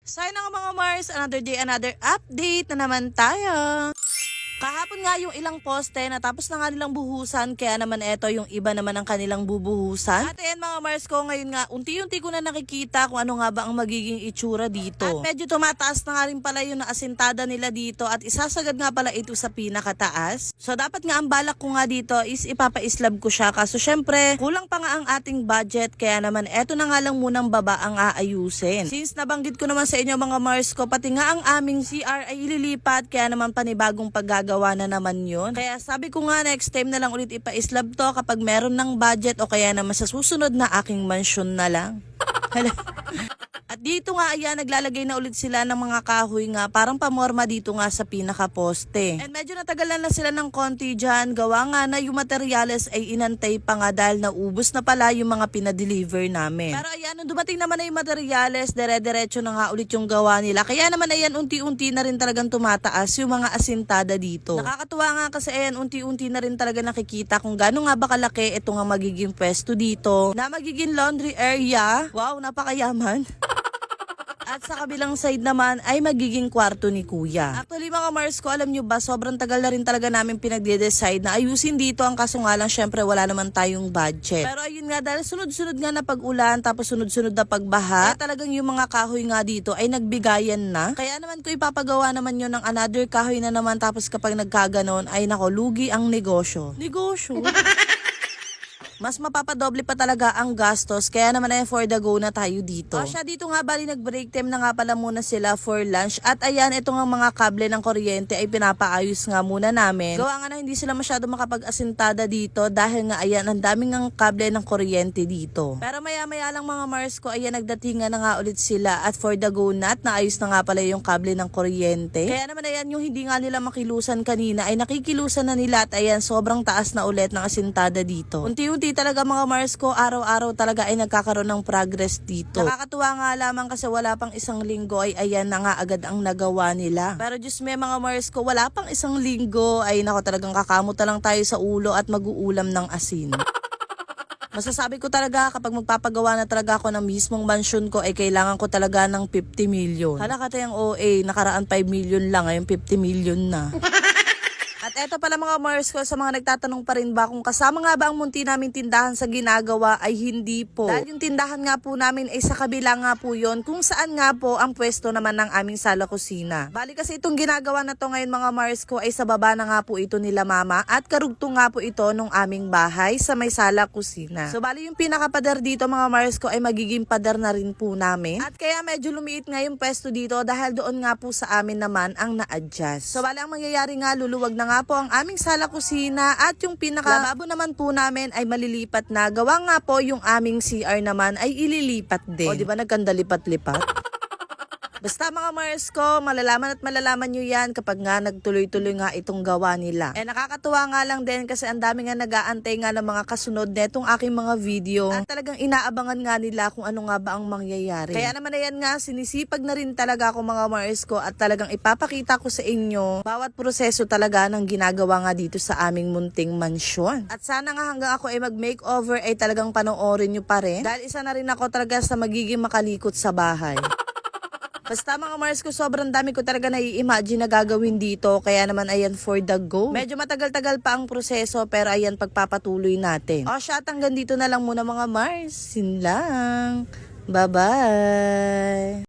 So yun nga mga Mars, another day, another update na naman tayo. Kahapon nga yung ilang poste natapos na nga nilang buhusan, kaya naman eto yung iba naman ang kanilang bubuhusan. At ayan mga Mars ko, ngayon nga unti-unti ko na nakikita kung ano nga ba ang magiging itsura dito. At medyo tumataas na nga rin pala yung naasintada nila dito at isasagad nga pala ito sa pinakataas. So dapat nga ang balak ko nga dito is ipapaislab ko siya, kaso syempre kulang pa nga ang ating budget, kaya naman eto na nga lang munang baba ang aayusin. Since nabanggit ko naman sa inyo mga Mars ko, pati nga ang aming CR ay ililipat, kaya naman panibagong paggagawa na naman yun. Kaya sabi ko nga next time na lang ulit ipaislab to kapag meron ng budget, o kaya naman sa susunod na aking mansyon na lang. At dito nga ayan, naglalagay na ulit sila ng mga kahoy nga, parang pamorma dito nga sa pinaka-poste. And medyo natagalan na sila ng konti dyan, gawa nga na yung materyales ay inantay pa nga dahil naubos na pala yung mga pinadeliver namin. Pero ayan, nung dumating naman na yung materyales, dire-diretso na nga ulit yung gawa nila. Kaya naman ayan, unti-unti na rin talagang tumataas yung mga asintada dito. Nakakatuwa nga kasi ayan, unti-unti na rin talaga nakikita kung gaano nga ba kalaki ito nga magiging pwesto dito, na magiging laundry area. Wow, napakayaman. At sa kabilang side naman ay magiging kwarto ni Kuya. Actually mga Mars ko, alam nyo ba, sobrang tagal na rin talaga namin pinagde-decide na ayusin dito, ang kaso nga lang syempre wala naman tayong budget. Pero ayun nga, dahil sunod-sunod nga na pag-ulan tapos sunod-sunod na pagbaha, kaya talagang yung mga kahoy nga dito ay nagbigayan na. Kaya naman ko ipapagawa naman yun ng another kahoy na naman, tapos kapag nagkaganon ay nako, lugi ang negosyo. Negosyo? Mas mapapadoble pa talaga ang gastos, kaya naman ay for the go na tayo dito. O siya, dito nga bali nag-break time na nga pala muna sila for lunch. At ayan, ito nga mga kable ng kuryente ay pinapaayos nga muna namin. Gawa nga na hindi sila masyado makapag-asintada dito dahil nga ayan, ang daming ng kable ng kuryente dito. Pero maya-maya lang mga Mars ko, ayan, nagdatingan na nga ulit sila at for the go na naayos na nga pala yung kable ng kuryente. Kaya naman ayan, yung hindi nga nila makilusan kanina ay nakikilusan na nila, at ayan, sobrang taas na ulit ng asintada dito. Unti-unti talaga mga Mars ko, araw-araw talaga ay nagkakaroon ng progress dito. Nakakatuwa nga lamang kasi wala pang isang linggo ay ayan na nga agad ang nagawa nila. Pero Diyos me mga Mars ko, wala pang isang linggo ay nako, talagang kakamot na lang tayo sa ulo at mag-uulam ng asin. Masasabi ko talaga, kapag magpapagawa na talaga ako ng mismong mansyon ko ay kailangan ko talaga ng 50 million. Hala ka tayong OA, nakaraan 5 million lang, ngayon 50 million na. At eto pala mga Mars ko, sa mga nagtatanong pa rin ba kung kasama nga ba ang munti naming tindahan sa ginagawa, ay hindi po. Dahil yung tindahan nga po namin ay sa kabila nga po yon, kung saan nga po ang pwesto naman ng aming sala kusina. Bali kasi itong ginagawa na to ngayon mga Mars ko ay sa baba na nga po ito nila mama, at karugtong nga po ito nung aming bahay sa may sala kusina. So bali yung pinakapader dito mga Mars ko ay magiging pader na rin po namin. At kaya medyo lumiit nga yung pwesto dito dahil doon nga po sa amin naman ang na-adjust. So bali ang mangyayari nga, luluwag na nga po ang aming sala kusina, at yung pinaka-lababo naman po namin ay malilipat na. Gawa nga po yung aming CR naman ay ililipat din. O di ba nagkanda lipat-lipat? Basta mga Mars ko, malalaman at malalaman nyo yan kapag nga nagtuloy-tuloy nga itong gawa nila. Eh nakakatuwa nga lang din kasi ang dami nga nag-aantay nga ng mga kasunod netong aking mga video. At talagang inaabangan nga nila kung ano nga ba ang mangyayari. Kaya naman ayan nga, sinisipag na rin talaga ako mga Mars ko, at talagang ipapakita ko sa inyo bawat proseso talaga ng ginagawa nga dito sa aming munting mansyon. At sana nga hanggang ako ay mag-makeover ay talagang panoorin nyo pa rin, dahil isa na rin ako talaga sa magiging makalikot sa bahay. Basta mga Mars ko, sobrang dami ko talaga nai-imagine na gagawin dito, kaya naman ayan for the go. Medyo matagal-tagal pa ang proseso, pero ayan, pagpapatuloy natin. O siya, hanggang dito na lang muna mga Mars. Sin lang. Bye-bye.